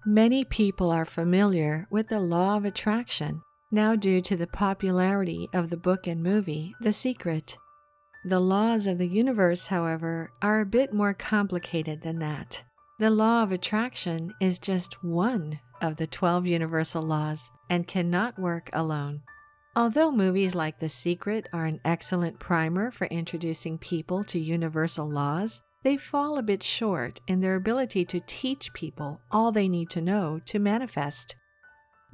Many people are familiar with the law of attraction, now due to the popularity of the book and movie, The Secret. The laws of the universe, however, are a bit more complicated than that. The law of attraction is just one of the 12 universal laws and cannot work alone. Although movies like The Secret are an excellent primer for introducing people to universal laws, they fall a bit short in their ability to teach people all they need to know to manifest.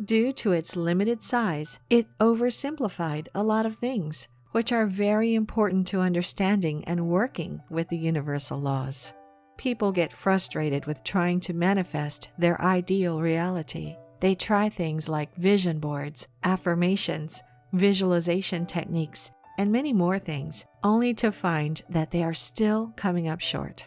Due to its limited size, it oversimplified a lot of things, which are very important to understanding and working with the universal laws. People get frustrated with trying to manifest their ideal reality. They try things like vision boards, affirmations, visualization techniques, and many more things, only to find that they are still coming up short.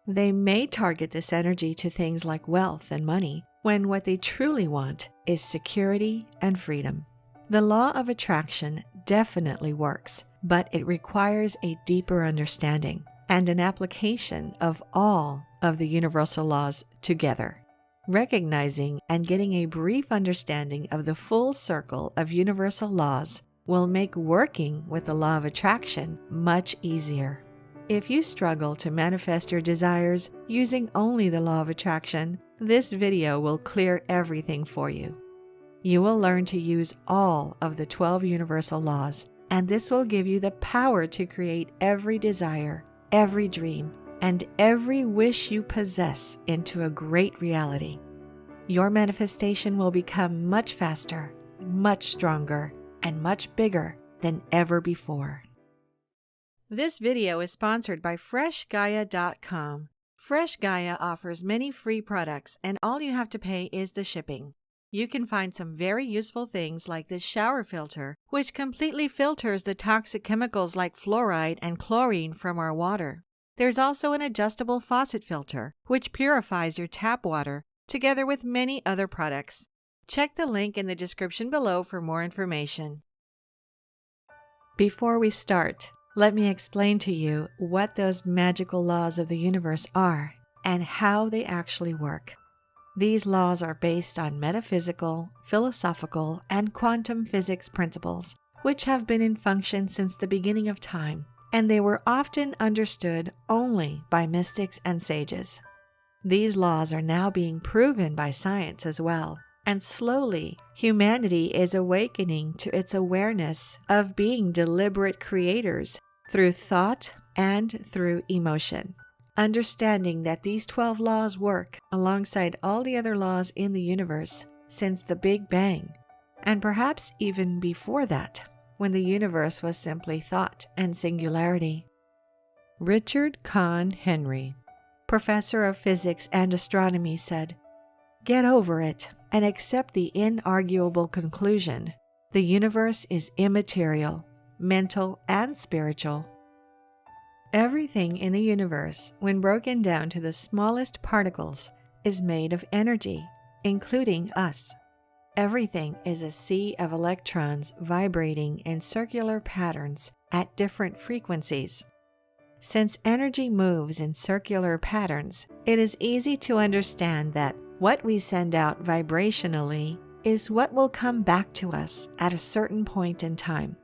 They may target this energy to things like wealth and money, when what they truly want is security and freedom. The law of attraction definitely works, but it requires a deeper understanding and an application of all of the universal laws together. Recognizing and getting a brief understanding of the full circle of universal laws will make working with the law of attraction much easier. If you struggle to manifest your desires using only the law of attraction, this video will clear everything for you. You will learn to use all of the 12 universal laws, and this will give you the power to create every desire, every dream, and every wish you possess into a great reality. Your manifestation will become much faster, much stronger, and much bigger than ever before. This video is sponsored by FreshGaia.com. FreshGaia offers many free products, and all you have to pay is the shipping. You can find some very useful things like this shower filter, which completely filters the toxic chemicals like fluoride and chlorine from our water. There's also an adjustable faucet filter, which purifies your tap water, together with many other products. Check the link in the description below for more information. Before we start, let me explain to you what those magical laws of the universe are and how they actually work. These laws are based on metaphysical, philosophical, and quantum physics principles, which have been in function since the beginning of time, and they were often understood only by mystics and sages. These laws are now being proven by science as well, and slowly humanity is awakening to its awareness of being deliberate creators through thought and through emotion. Understanding that these 12 laws work alongside all the other laws in the universe since the Big Bang, and perhaps even before that, when the universe was simply thought and singularity. Richard Conn Henry, professor of physics and astronomy, said, "Get over it and accept the inarguable conclusion. The universe is immaterial, mental, and spiritual." Everything in the universe, when broken down to the smallest particles, is made of energy, including us. Everything is a sea of electrons vibrating in circular patterns at different frequencies. Since energy moves in circular patterns, it is easy to understand that what we send out vibrationally is what will come back to us at a certain point in time.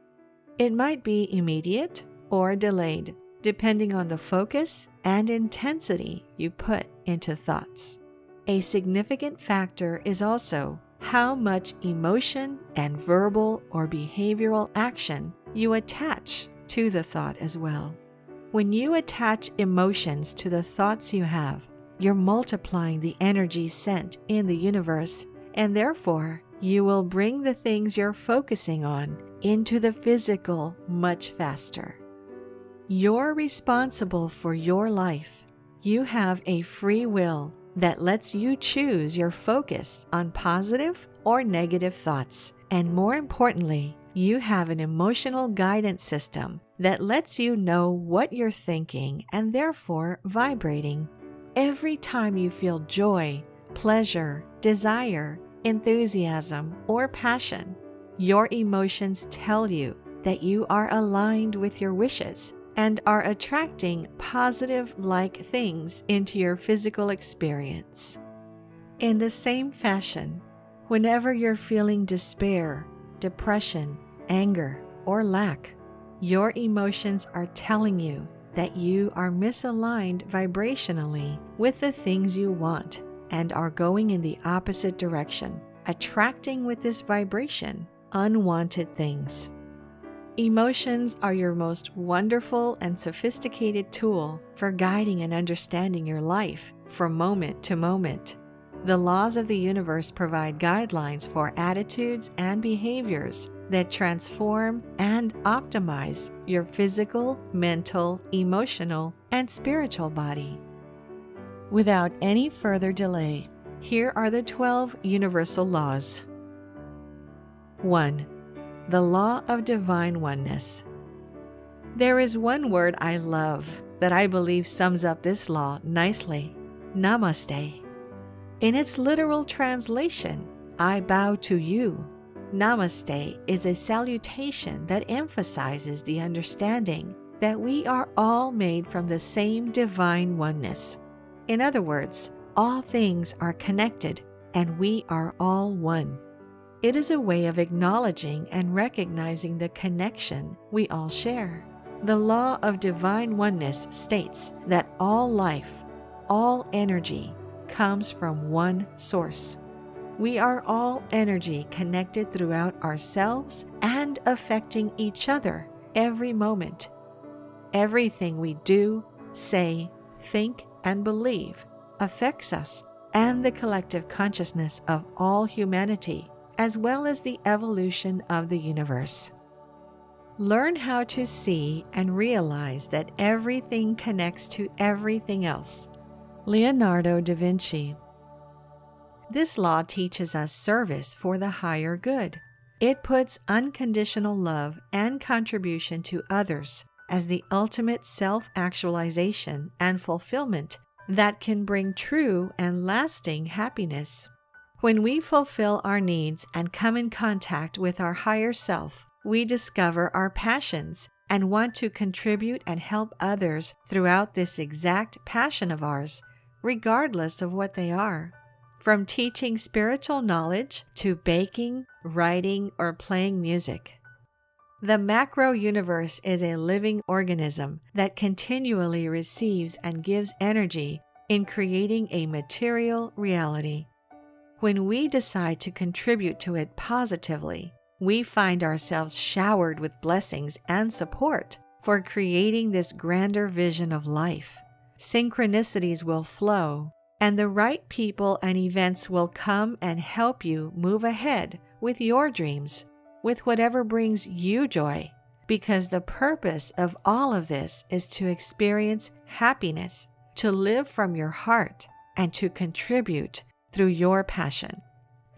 It might be immediate or delayed, depending on the focus and intensity you put into thoughts. A significant factor is also how much emotion and verbal or behavioral action you attach to the thought as well. When you attach emotions to the thoughts you have, you're multiplying the energy sent in the universe, and therefore you will bring the things you're focusing on into the physical much faster. You're responsible for your life. You have a free will that lets you choose your focus on positive or negative thoughts. And more importantly, you have an emotional guidance system that lets you know what you're thinking and therefore vibrating. Every time you feel joy, pleasure, desire, enthusiasm, or passion, your emotions tell you that you are aligned with your wishes and are attracting positive-like things into your physical experience. In the same fashion, whenever you're feeling despair, depression, anger, or lack, your emotions are telling you that you are misaligned vibrationally with the things you want and are going in the opposite direction, attracting with this vibration unwanted things. Emotions are your most wonderful and sophisticated tool for guiding and understanding your life from moment to moment. The laws of the universe provide guidelines for attitudes and behaviors that transform and optimize your physical, mental, emotional, and spiritual body. Without any further delay, here are the 12 universal laws. 1. The law of divine oneness. There is one word I love that I believe sums up this law nicely: Namaste. In its literal translation, I bow to you. Namaste is a salutation that emphasizes the understanding that we are all made from the same divine oneness. In other words, all things are connected and we are all one. It is a way of acknowledging and recognizing the connection we all share. The law of divine oneness states that all life, all energy, comes from one source. We are all energy connected throughout ourselves and affecting each other every moment. Everything we do, say, think, and believe affects us and the collective consciousness of all humanity, as well as the evolution of the universe. Learn how to see and realize that everything connects to everything else. Leonardo da Vinci. This law teaches us service for the higher good. It puts unconditional love and contribution to others as the ultimate self-actualization and fulfillment that can bring true and lasting happiness. When we fulfill our needs and come in contact with our higher self, we discover our passions and want to contribute and help others throughout this exact passion of ours, regardless of what they are. From teaching spiritual knowledge to baking, writing, or playing music. The macro universe is a living organism that continually receives and gives energy in creating a material reality. When we decide to contribute to it positively, we find ourselves showered with blessings and support for creating this grander vision of life. Synchronicities will flow, and the right people and events will come and help you move ahead with your dreams, with whatever brings you joy, because the purpose of all of this is to experience happiness, to live from your heart, and to contribute through your passion.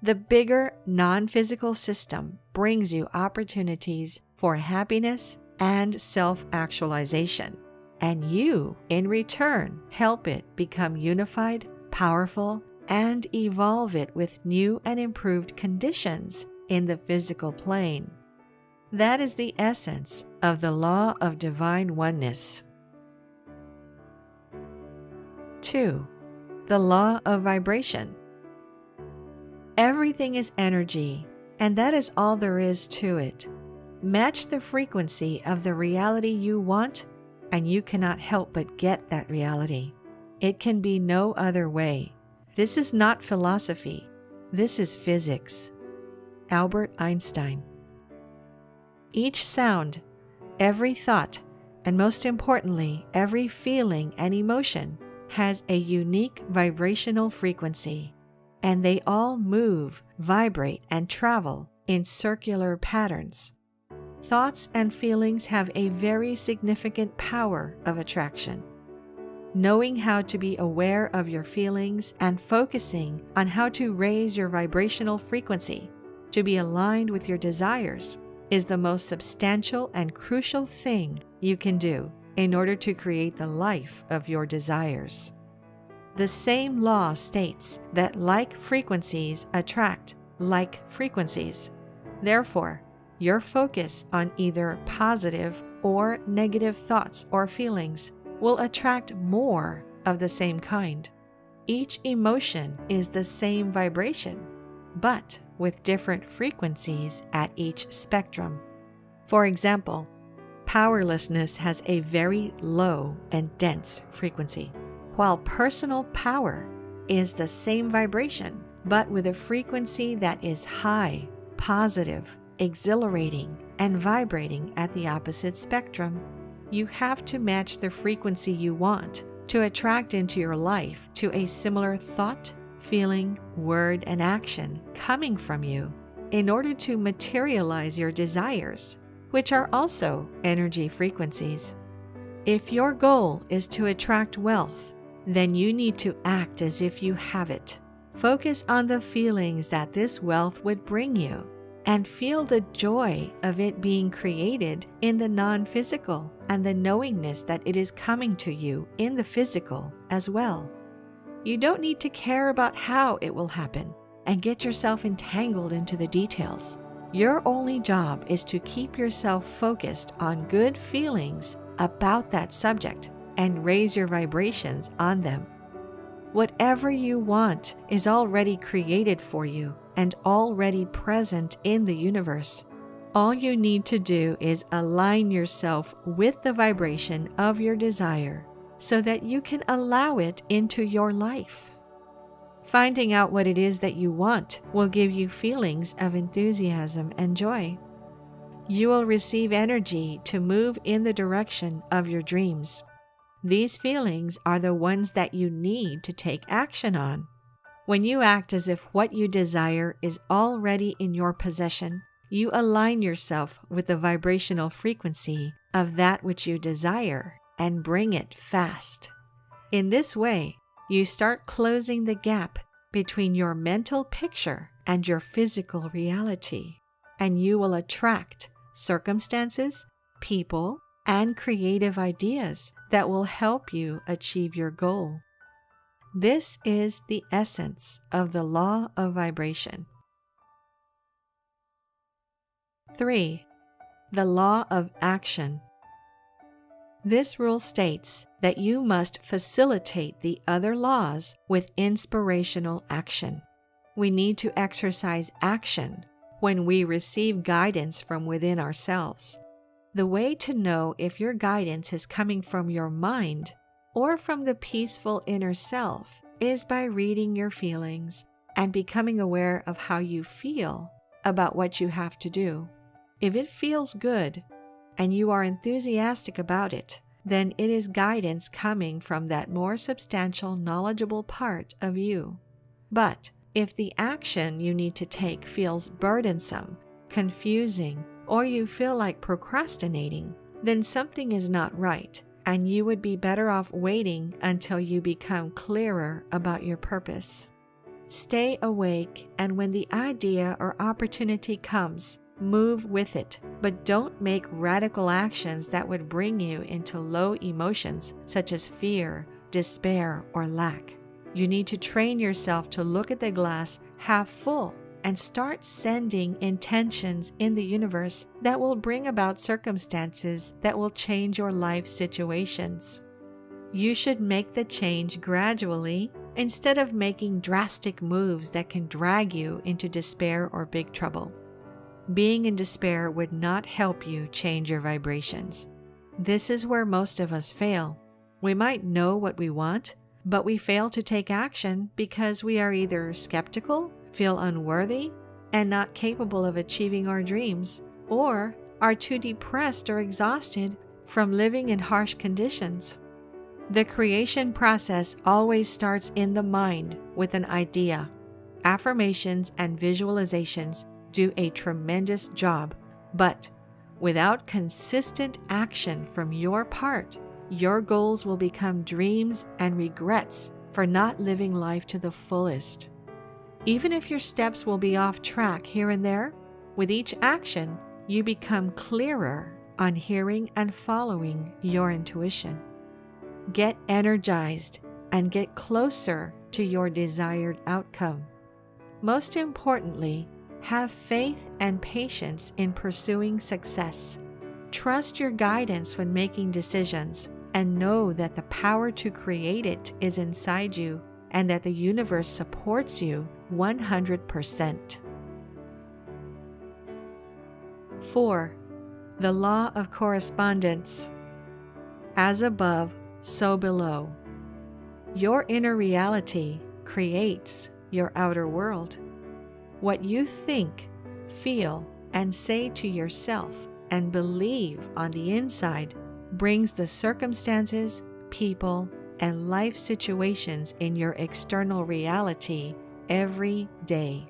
The bigger non-physical system brings you opportunities for happiness and self-actualization, and you, in return, help it become unified, powerful, and evolve it with new and improved conditions in the physical plane. That is the essence of the law of divine oneness. 2. The law of vibration. Everything is energy, and that is all there is to it. Match the frequency of the reality you want, and you cannot help but get that reality. It can be no other way. This is not philosophy. This is physics. Albert Einstein. Each sound, every thought, and most importantly, every feeling and emotion has a unique vibrational frequency, and they all move, vibrate, and travel in circular patterns. Thoughts and feelings have a very significant power of attraction. Knowing how to be aware of your feelings and focusing on how to raise your vibrational frequency to be aligned with your desires is the most substantial and crucial thing you can do in order to create the life of your desires. The same law states that like frequencies attract like frequencies. Therefore, your focus on either positive or negative thoughts or feelings will attract more of the same kind. Each emotion is the same vibration, but with different frequencies at each spectrum. For example, powerlessness has a very low and dense frequency, while personal power is the same vibration, but with a frequency that is high, positive, exhilarating, and vibrating at the opposite spectrum. You have to match the frequency you want to attract into your life to a similar thought, feeling, word, and action coming from you in order to materialize your desires, which are also energy frequencies. If your goal is to attract wealth, then you need to act as if you have it. Focus on the feelings that this wealth would bring you, and feel the joy of it being created in the non-physical and the knowingness that it is coming to you in the physical as well. You don't need to care about how it will happen and get yourself entangled into the details. Your only job is to keep yourself focused on good feelings about that subject and raise your vibrations on them. Whatever you want is already created for you and already present in the universe. All you need to do is align yourself with the vibration of your desire so that you can allow it into your life. Finding out what it is that you want will give you feelings of enthusiasm and joy. You will receive energy to move in the direction of your dreams. These feelings are the ones that you need to take action on. When you act as if what you desire is already in your possession, you align yourself with the vibrational frequency of that which you desire and bring it fast. In this way, you start closing the gap between your mental picture and your physical reality, and you will attract circumstances, people, and creative ideas that will help you achieve your goal. This is the essence of the law of vibration. 3. The law of action. This rule states that you must facilitate the other laws with inspirational action. We need to exercise action when we receive guidance from within ourselves. The way to know if your guidance is coming from your mind or from the peaceful inner self is by reading your feelings and becoming aware of how you feel about what you have to do. If it feels good and you are enthusiastic about it, then it is guidance coming from that more substantial, knowledgeable part of you. But if the action you need to take feels burdensome, confusing, or you feel like procrastinating, then something is not right, and you would be better off waiting until you become clearer about your purpose. Stay awake, and when the idea or opportunity comes, move with it, but don't make radical actions that would bring you into low emotions such as fear, despair, or lack. You need to train yourself to look at the glass half full and start sending intentions in the universe that will bring about circumstances that will change your life situations. You should make the change gradually instead of making drastic moves that can drag you into despair or big trouble. Being in despair would not help you change your vibrations. This is where most of us fail. We might know what we want, but we fail to take action because we are either skeptical, feel unworthy, and not capable of achieving our dreams, or are too depressed or exhausted from living in harsh conditions. The creation process always starts in the mind with an idea. Affirmations and visualizations do a tremendous job, but without consistent action from your part, your goals will become dreams and regrets for not living life to the fullest. Even if your steps will be off track here and there, with each action, you become clearer on hearing and following your intuition. Get energized and get closer to your desired outcome. Most importantly, have faith and patience in pursuing success. Trust your guidance when making decisions and know that the power to create it is inside you and that the universe supports you 100%. 4. The law of correspondence. As above, so below. Your inner reality creates your outer world. What you think, feel, and say to yourself and believe on the inside brings the circumstances, people, and life situations in your external reality every day.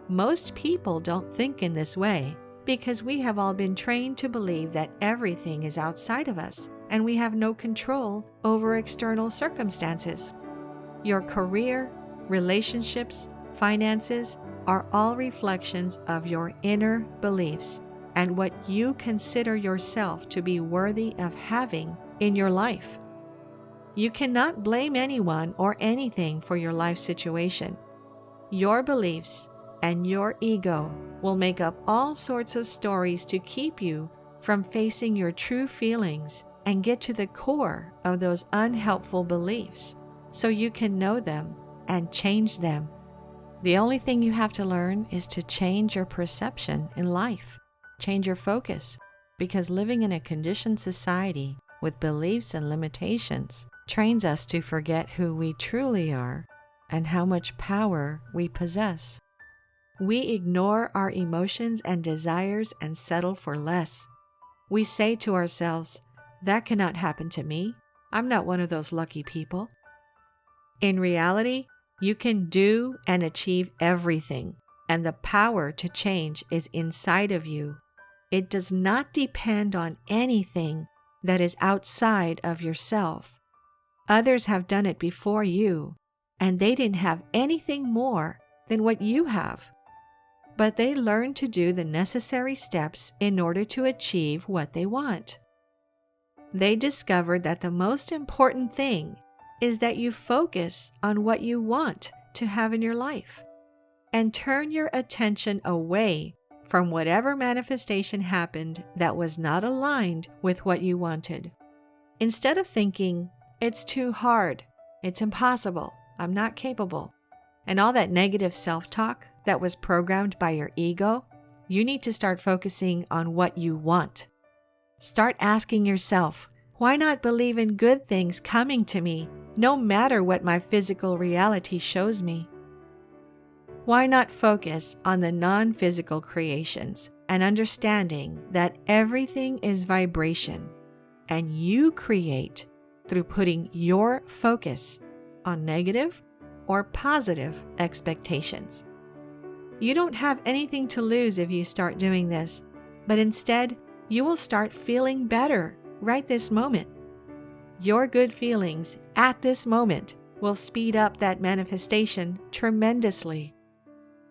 Most people don't think in this way because we have all been trained to believe that everything is outside of us and we have no control over external circumstances. Your career, relationships, finances are all reflections of your inner beliefs and what you consider yourself to be worthy of having in your life. You cannot blame anyone or anything for your life situation. Your beliefs and your ego will make up all sorts of stories to keep you from facing your true feelings and get to the core of those unhelpful beliefs so you can know them and change them. The only thing you have to learn is to change your perception in life, change your focus, because living in a conditioned society with beliefs and limitations trains us to forget who we truly are and how much power we possess. We ignore our emotions and desires and settle for less. We say to ourselves, "That cannot happen to me. I'm not one of those lucky people." In reality, you can do and achieve everything, and the power to change is inside of you. It does not depend on anything that is outside of yourself. Others have done it before you, and they didn't have anything more than what you have. But they learned to do the necessary steps in order to achieve what they want. They discovered that the most important thing is that you focus on what you want to have in your life and turn your attention away from whatever manifestation happened that was not aligned with what you wanted. Instead of thinking, "It's too hard, it's impossible, I'm not capable," and all that negative self-talk that was programmed by your ego, you need to start focusing on what you want. Start asking yourself, why not believe in good things coming to me, no matter what my physical reality shows me? Why not focus on the non-physical creations and understanding that everything is vibration and you create through putting your focus on negative or positive expectations? You don't have anything to lose if you start doing this, but instead, you will start feeling better right this moment. Your good feelings at this moment will speed up that manifestation tremendously.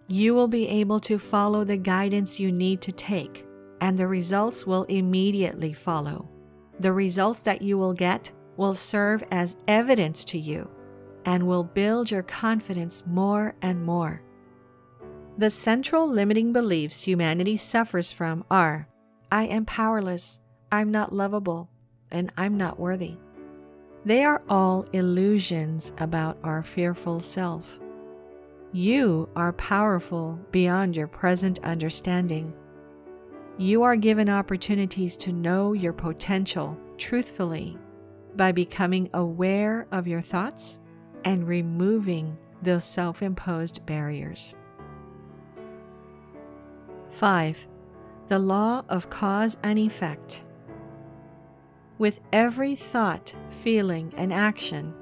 You will be able to follow the guidance you need to take, and the results will immediately follow. The results that you will get will serve as evidence to you and will build your confidence more and more. The central limiting beliefs humanity suffers from are, "I am powerless, I'm not lovable, and I'm not worthy." They are all illusions about our fearful self. You are powerful beyond your present understanding. You are given opportunities to know your potential truthfully by becoming aware of your thoughts and removing those self-imposed barriers. 5. The law of cause and effect. With every thought, feeling, and action,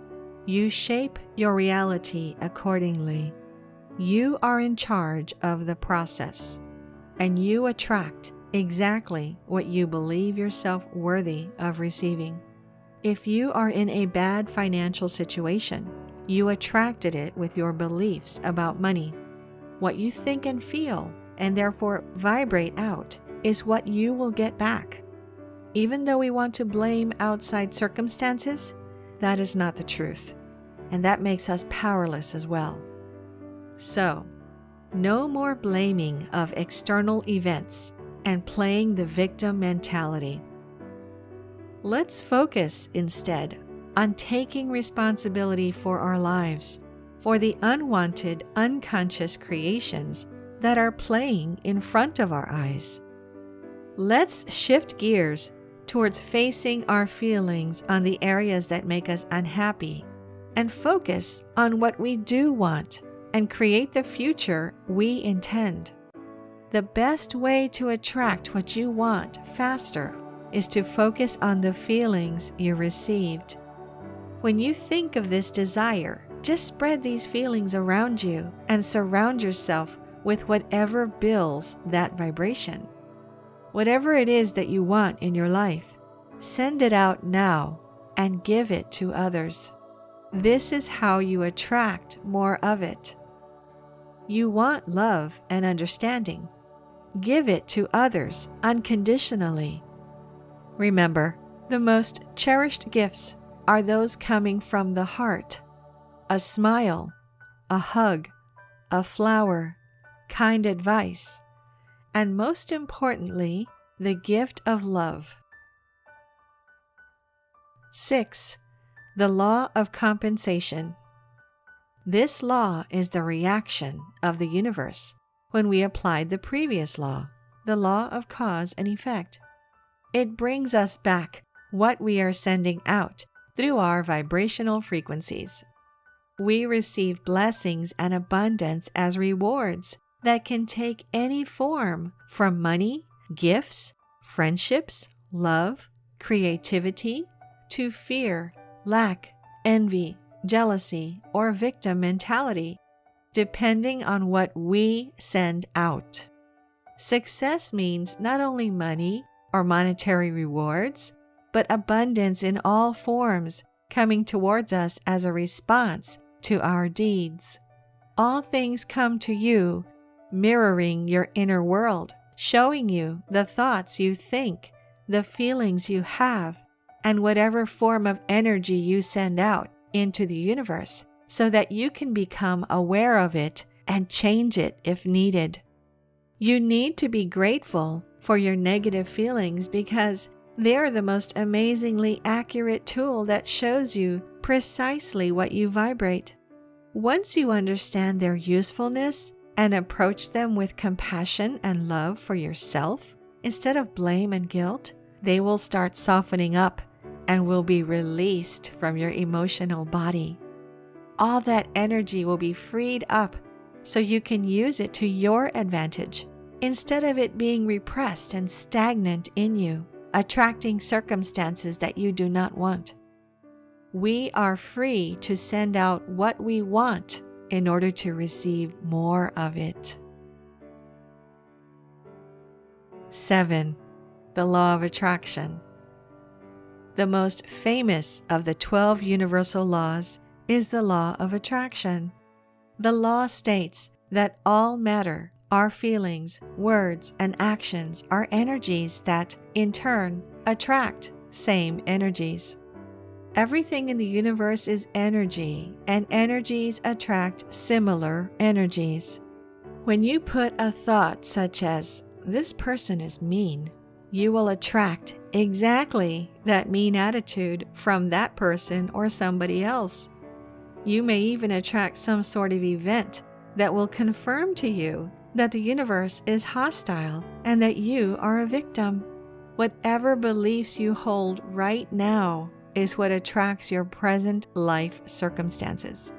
you shape your reality accordingly. You are in charge of the process, and you attract exactly what you believe yourself worthy of receiving. If you are in a bad financial situation, you attracted it with your beliefs about money. What you think and feel, and therefore vibrate out, is what you will get back. Even though we want to blame outside circumstances, that is not the truth, and that makes us powerless as well. So, no more blaming of external events and playing the victim mentality. Let's focus instead on taking responsibility for our lives, for the unwanted, unconscious creations that are playing in front of our eyes. Let's shift gears towards facing our feelings on the areas that make us unhappy and focus on what we do want and create the future we intend. The best way to attract what you want faster is to focus on the feelings you received. When you think of this desire, just spread these feelings around you and surround yourself with whatever builds that vibration. Whatever it is that you want in your life, send it out now and give it to others. This is how you attract more of it. You want love and understanding. Give it to others unconditionally. Remember, the most cherished gifts are those coming from the heart. A smile, a hug, a flower, kind advice, and most importantly, the gift of love. 6. The law of compensation. This law is the reaction of the universe when we applied the previous law, the law of cause and effect. It brings us back what we are sending out through our vibrational frequencies. We receive blessings and abundance as rewards that can take any form, from money, gifts, friendships, love, creativity, to fear, lack, envy, jealousy, or victim mentality, depending on what we send out. Success means not only money or monetary rewards, but abundance in all forms coming towards us as a response to our deeds. All things come to you, mirroring your inner world, showing you the thoughts you think, the feelings you have, and whatever form of energy you send out into the universe, so that you can become aware of it and change it if needed. You need to be grateful for your negative feelings because they are the most amazingly accurate tool that shows you precisely what you vibrate. Once you understand their usefulness and approach them with compassion and love for yourself, instead of blame and guilt, they will start softening up and will be released from your emotional body. All that energy will be freed up so you can use it to your advantage, instead of it being repressed and stagnant in you, attracting circumstances that you do not want. We are free to send out what we want in order to receive more of it. 7. The law of attraction. The most famous of the 12 universal laws is the law of attraction. The law states that all matter, our feelings, words, and actions are energies that, in turn, attract same energies. Everything in the universe is energy, and energies attract similar energies. When you put a thought such as, "This person is mean," you will attract exactly that mean attitude from that person or somebody else. You may even attract some sort of event that will confirm to you that the universe is hostile and that you are a victim. Whatever beliefs you hold right now is what attracts your present life circumstances.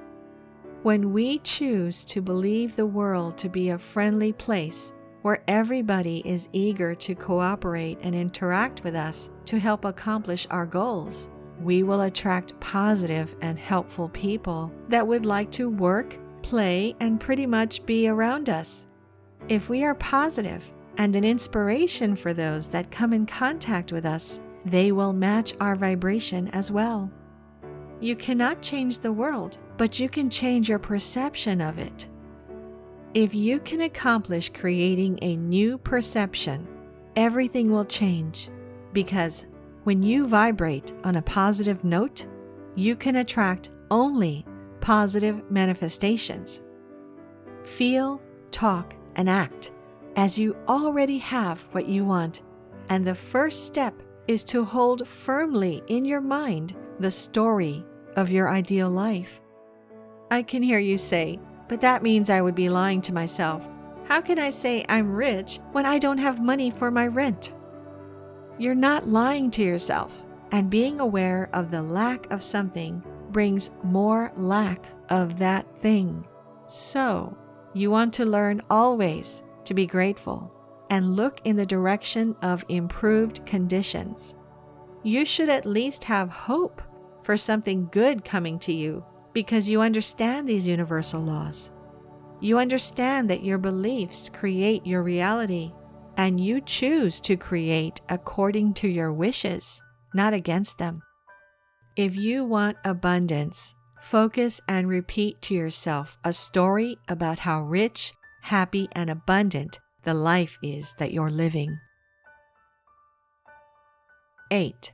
When we choose to believe the world to be a friendly place where everybody is eager to cooperate and interact with us to help accomplish our goals, we will attract positive and helpful people that would like to work, play, and pretty much be around us. If we are positive and an inspiration for those that come in contact with us, they will match our vibration as well. You cannot change the world, but you can change your perception of it. If you can accomplish creating a new perception, everything will change, because when you vibrate on a positive note, you can attract only positive manifestations. Feel, talk, and act as you already have what you want, and the first step is to hold firmly in your mind the story of your ideal life. I can hear you say, but that means I would be lying to myself. How can I say I'm rich when I don't have money for my rent? You're not lying to yourself, and being aware of the lack of something brings more lack of that thing. So, you want to learn always to be grateful and look in the direction of improved conditions. You should at least have hope for something good coming to you because you understand these universal laws. You understand that your beliefs create your reality, and you choose to create according to your wishes, not against them. If you want abundance, focus and repeat to yourself a story about how rich, happy, and abundant the life is that you're living. 8.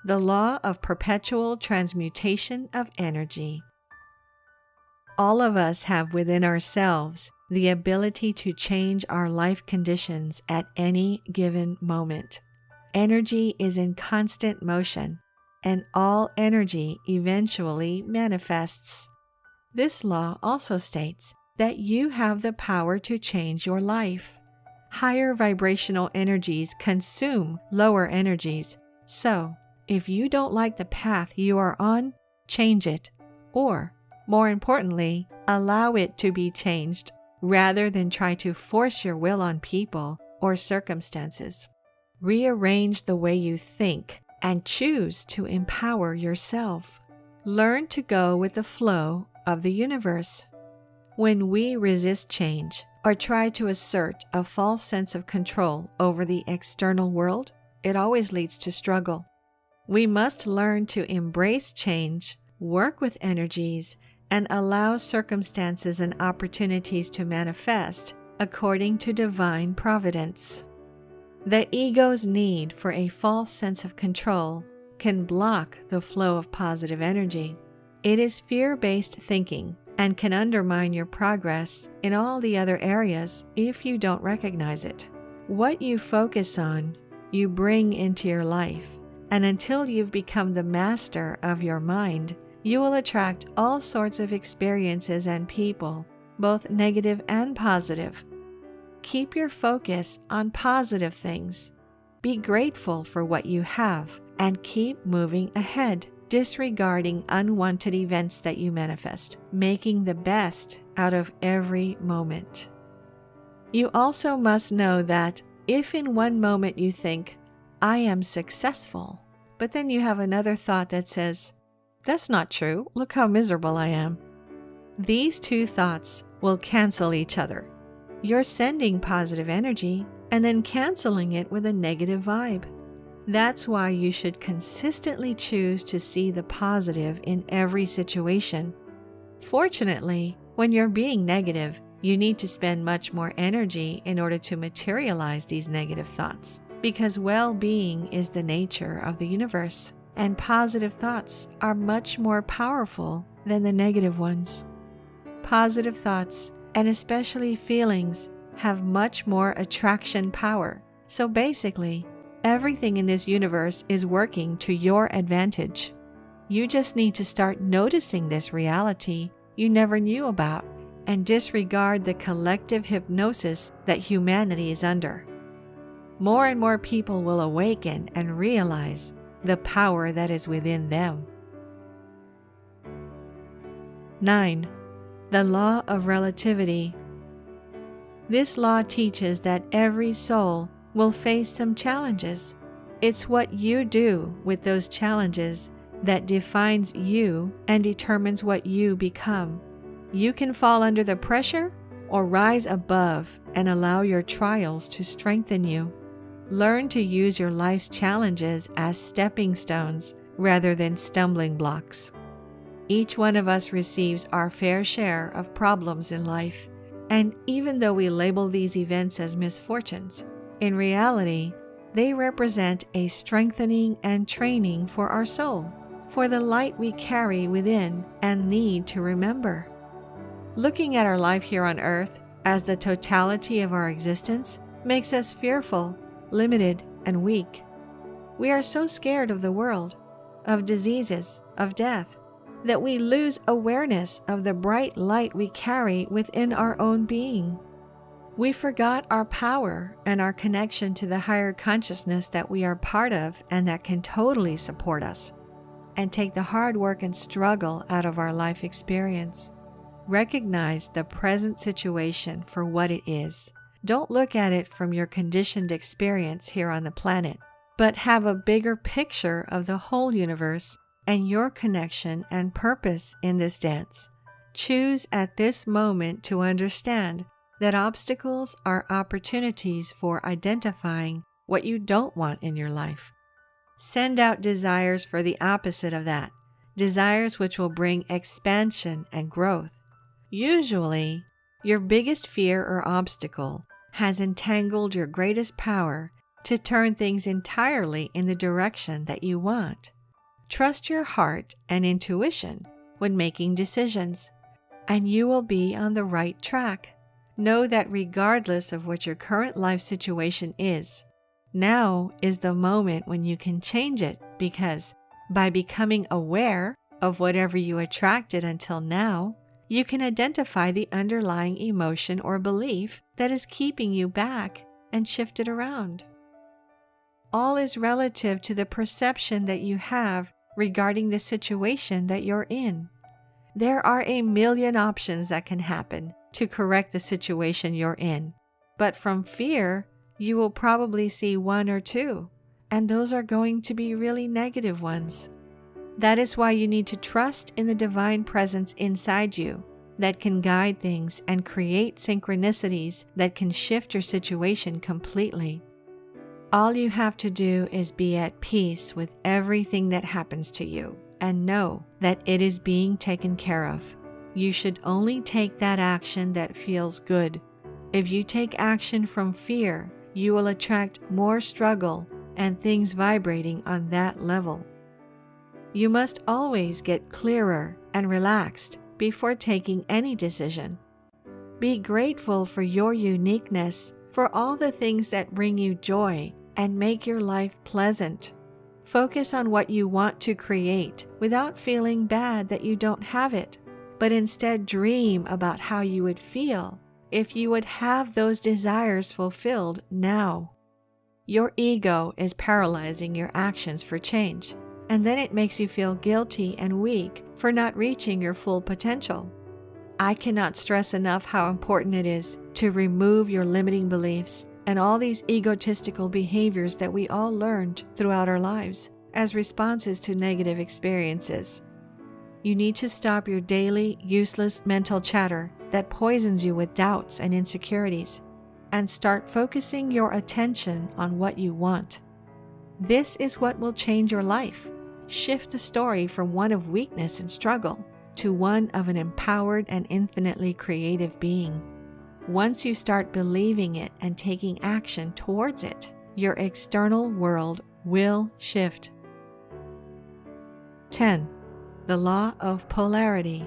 The law of perpetual transmutation of energy. All of us have within ourselves the ability to change our life conditions at any given moment. Energy is in constant motion, and all energy eventually manifests. This law also states that you have the power to change your life. Higher vibrational energies consume lower energies, so if you don't like the path you are on, change it, or, more importantly, allow it to be changed, rather than try to force your will on people or circumstances. Rearrange the way you think and choose to empower yourself. Learn to go with the flow of the universe. When we resist change or try to assert a false sense of control over the external world, it always leads to struggle. We must learn to embrace change, work with energies, and allow circumstances and opportunities to manifest according to divine providence. The ego's need for a false sense of control can block the flow of positive energy. It is fear-based thinking and can undermine your progress in all the other areas if you don't recognize it. What you focus on, you bring into your life, and until you've become the master of your mind, you will attract all sorts of experiences and people, both negative and positive. Keep your focus on positive things. Be grateful for what you have and keep moving ahead, disregarding unwanted events that you manifest, making the best out of every moment. You also must know that if in one moment you think, I am successful, but then you have another thought that says, that's not true, look how miserable I am. These two thoughts will cancel each other. You're sending positive energy and then canceling it with a negative vibe. That's why you should consistently choose to see the positive in every situation. Fortunately, when you're being negative, you need to spend much more energy in order to materialize these negative thoughts, because well-being is the nature of the universe, and positive thoughts are much more powerful than the negative ones. Positive thoughts, and especially feelings, have much more attraction power. So basically, everything in this universe is working to your advantage. You just need to start noticing this reality you never knew about and disregard the collective hypnosis that humanity is under. More and more people will awaken and realize the power that is within them. 9. The law of relativity. This law teaches that every soul will face some challenges. It's what you do with those challenges that defines you and determines what you become. You can fall under the pressure or rise above and allow your trials to strengthen you. Learn to use your life's challenges as stepping stones rather than stumbling blocks. Each one of us receives our fair share of problems in life, and even though we label these events as misfortunes, in reality, they represent a strengthening and training for our soul, for the light we carry within and need to remember. Looking at our life here on earth as the totality of our existence makes us fearful, limited, and weak. We are so scared of the world, of diseases, of death. that we lose awareness of the bright light we carry within our own being. We forgot our power and our connection to the higher consciousness that we are part of and that can totally support us, and take the hard work and struggle out of our life experience. Recognize the present situation for what it is. Don't look at it from your conditioned experience here on the planet, but have a bigger picture of the whole universe and your connection and purpose in this dance. Choose at this moment to understand that obstacles are opportunities for identifying what you don't want in your life. Send out desires for the opposite of that, desires which will bring expansion and growth. Usually, your biggest fear or obstacle has entangled your greatest power to turn things entirely in the direction that you want. Trust your heart and intuition when making decisions, and you will be on the right track. Know that regardless of what your current life situation is, now is the moment when you can change it, because by becoming aware of whatever you attracted until now, you can identify the underlying emotion or belief that is keeping you back and shift it around. All is relative to the perception that you have regarding the situation that you're in. There are a million options that can happen to correct the situation you're in, but from fear, you will probably see one or two, and those are going to be really negative ones. That is why you need to trust in the divine presence inside you that can guide things and create synchronicities that can shift your situation completely. All you have to do is be at peace with everything that happens to you and know that it is being taken care of. You should only take that action that feels good. If you take action from fear, you will attract more struggle and things vibrating on that level. You must always get clearer and relaxed before taking any decision. Be grateful for your uniqueness, for all the things that bring you joy and make your life pleasant. Focus on what you want to create without feeling bad that you don't have it, but instead dream about how you would feel if you would have those desires fulfilled now. Your ego is paralyzing your actions for change, and then it makes you feel guilty and weak for not reaching your full potential. I cannot stress enough how important it is to remove your limiting beliefs and all these egotistical behaviors that we all learned throughout our lives as responses to negative experiences. You need to stop your daily, useless mental chatter that poisons you with doubts and insecurities, and start focusing your attention on what you want. This is what will change your life. Shift the story from one of weakness and struggle to one of an empowered and infinitely creative being. Once you start believing it and taking action towards it, your external world will shift. 10. The law of polarity,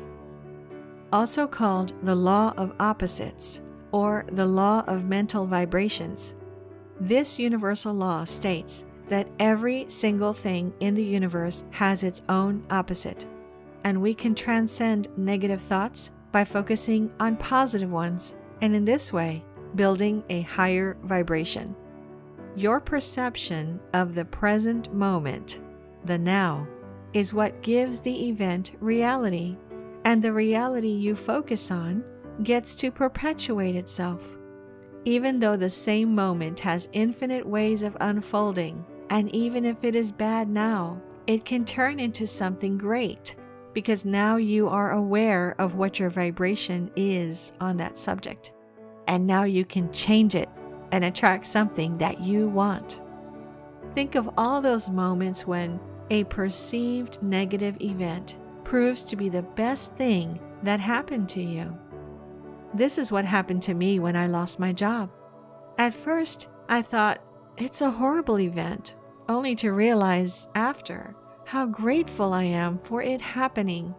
also called the law of opposites or the law of mental vibrations. This universal law states that every single thing in the universe has its own opposite, and we can transcend negative thoughts by focusing on positive ones, and in this way, building a higher vibration. Your perception of the present moment, the now, is what gives the event reality, and the reality you focus on gets to perpetuate itself. Even though the same moment has infinite ways of unfolding, and even if it is bad now, it can turn into something great, because now you are aware of what your vibration is on that subject. And now you can change it and attract something that you want. Think of all those moments when a perceived negative event proves to be the best thing that happened to you. This is what happened to me when I lost my job. At first, I thought, it's a horrible event, only to realize after how grateful I am for it happening.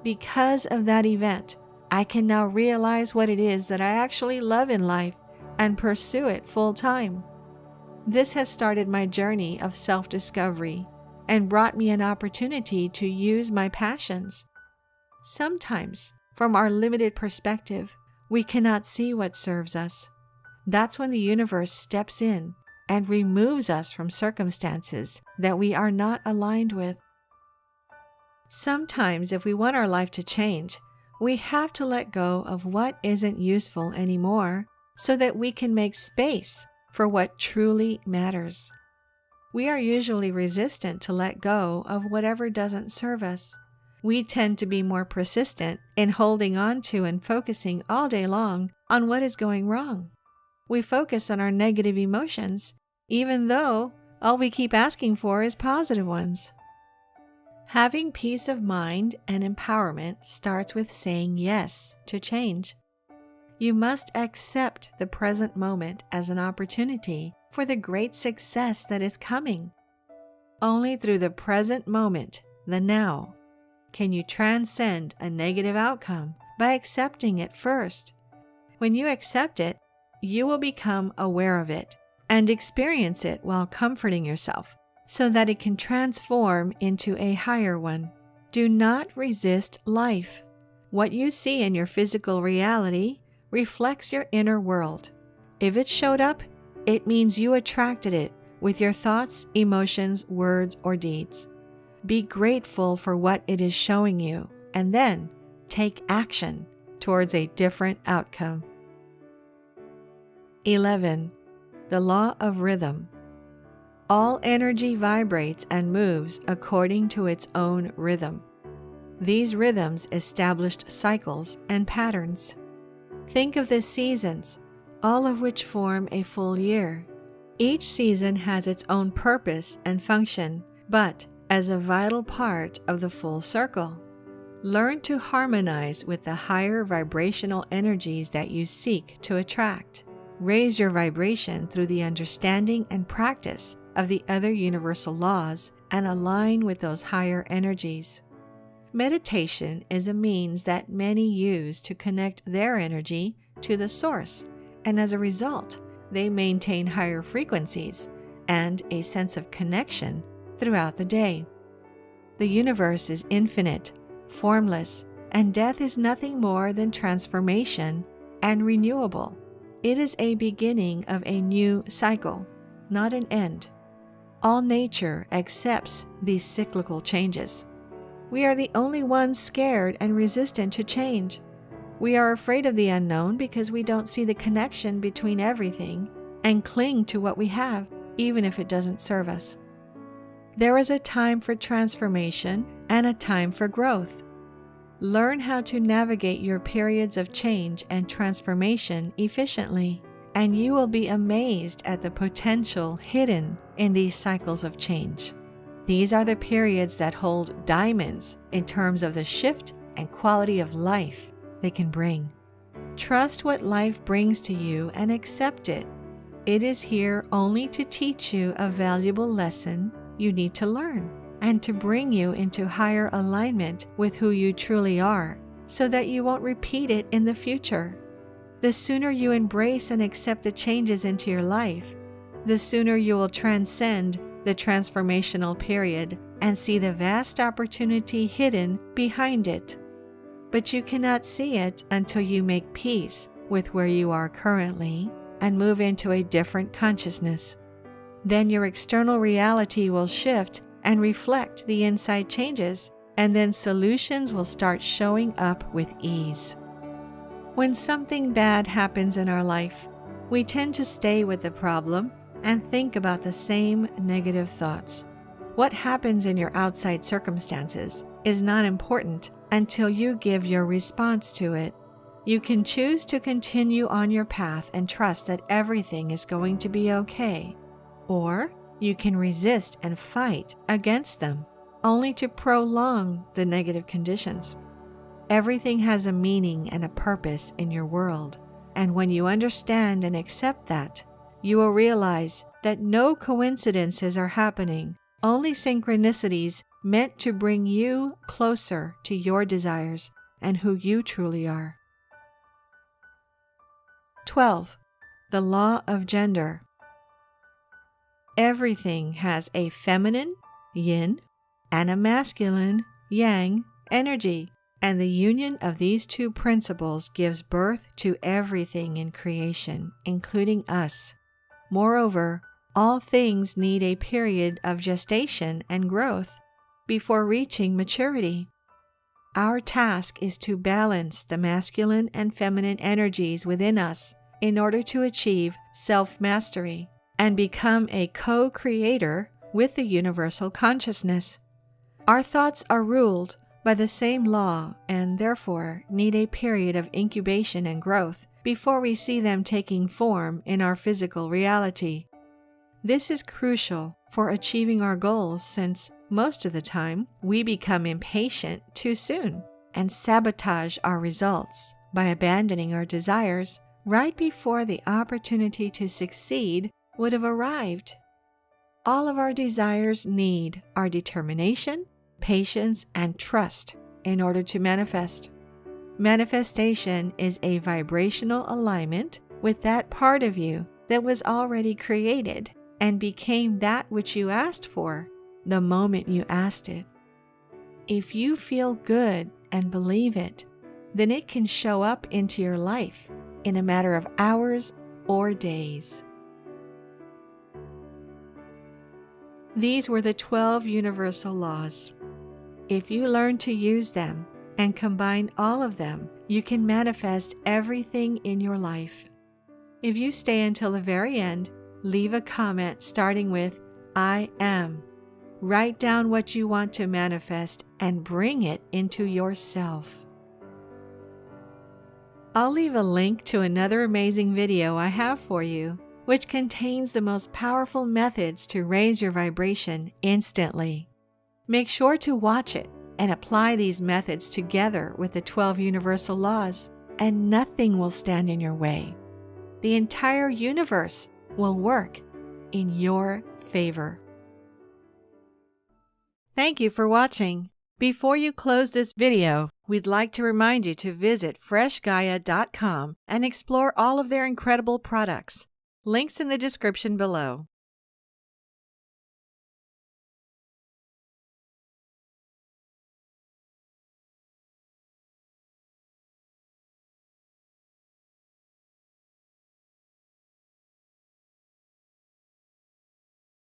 Because of that event, I can now realize what it is that I actually love in life and pursue it full time. This has started my journey of self-discovery and brought me an opportunity to use my passions Sometimes, from our limited perspective, we cannot see what serves us. That's when the universe steps in and removes us from circumstances that we are not aligned with. Sometimes, if we want our life to change, we have to let go of what isn't useful anymore so that we can make space for what truly matters. We are usually resistant to let go of whatever doesn't serve us. We tend to be more persistent in holding on to and focusing all day long on what is going wrong. We focus on our negative emotions, even though all we keep asking for is positive ones. Having peace of mind and empowerment starts with saying yes to change. You must accept the present moment as an opportunity for the great success that is coming. Only through the present moment, the now, can you transcend a negative outcome by accepting it first. When you accept it, you will become aware of it and experience it while comforting yourself so that it can transform into a higher one. Do not resist life. What you see in your physical reality reflects your inner world. If it showed up, it means you attracted it with your thoughts, emotions, words, or deeds. Be grateful for what it is showing you, and then take action towards a different outcome. 11. The law of rhythm. All energy vibrates and moves according to its own rhythm. These rhythms established cycles and patterns. Think of the seasons, all of which form a full year. Each season has its own purpose and function, but as a vital part of the full circle. Learn to harmonize with the higher vibrational energies that you seek to attract. Raise your vibration through the understanding and practice of the other universal laws and align with those higher energies. Meditation is a means that many use to connect their energy to the source, and as a result, they maintain higher frequencies and a sense of connection throughout the day. The universe is infinite, formless, and death is nothing more than transformation and renewable. It is a beginning of a new cycle, not an end. All nature accepts these cyclical changes. We are the only ones scared and resistant to change. We are afraid of the unknown because we don't see the connection between everything and cling to what we have, even if it doesn't serve us. There is a time for transformation and a time for growth. Learn how to navigate your periods of change and transformation efficiently, and you will be amazed at the potential hidden in these cycles of change. These are the periods that hold diamonds in terms of the shift and quality of life they can bring. Trust what life brings to you and accept it. It is here only to teach you a valuable lesson you need to learn and to bring you into higher alignment with who you truly are so that you won't repeat it in the future. The sooner you embrace and accept the changes into your life, the sooner you will transcend the transformational period and see the vast opportunity hidden behind it. But you cannot see it until you make peace with where you are currently and move into a different consciousness. Then your external reality will shift and reflect the inside changes, and then solutions will start showing up with ease. When something bad happens in our life, we tend to stay with the problem and think about the same negative thoughts. What happens in your outside circumstances is not important until you give your response to it. You can choose to continue on your path and trust that everything is going to be okay, or you can resist and fight against them, only to prolong the negative conditions. Everything has a meaning and a purpose in your world, and when you understand and accept that, you will realize that no coincidences are happening, only synchronicities meant to bring you closer to your desires and who you truly are. 12. The law of gender. Everything has a feminine, yin, and a masculine, yang, energy, And the union of these two principles gives birth to everything in creation, including us. Moreover, all things need a period of gestation and growth before reaching maturity. Our task is to balance the masculine and feminine energies within us in order to achieve self-mastery and become a co-creator with the universal consciousness. Our thoughts are ruled by the same law and therefore need a period of incubation and growth before we see them taking form in our physical reality. This is crucial for achieving our goals since most of the time we become impatient too soon and sabotage our results by abandoning our desires right before the opportunity to succeed would have arrived. All of our desires need our determination, patience, and trust in order to manifest. Manifestation is a vibrational alignment with that part of you that was already created and became that which you asked for the moment you asked it. If you feel good and believe it, then it can show up into your life in a matter of hours or days. These were the 12 universal laws. If you learn to use them and combine all of them, you can manifest everything in your life. If you stay until the very end, leave a comment starting with I am. Write down what you want to manifest and bring it into yourself. I'll leave a link to another amazing video I have for you, which contains the most powerful methods to raise your vibration instantly. Make sure to watch it and apply these methods together with the 12 universal laws, and nothing will stand in your way. The entire universe will work in your favor. Thank you for watching. Before you close this video, we'd like to remind you to visit freshgaia.com and explore all of their incredible products. Links in the description below.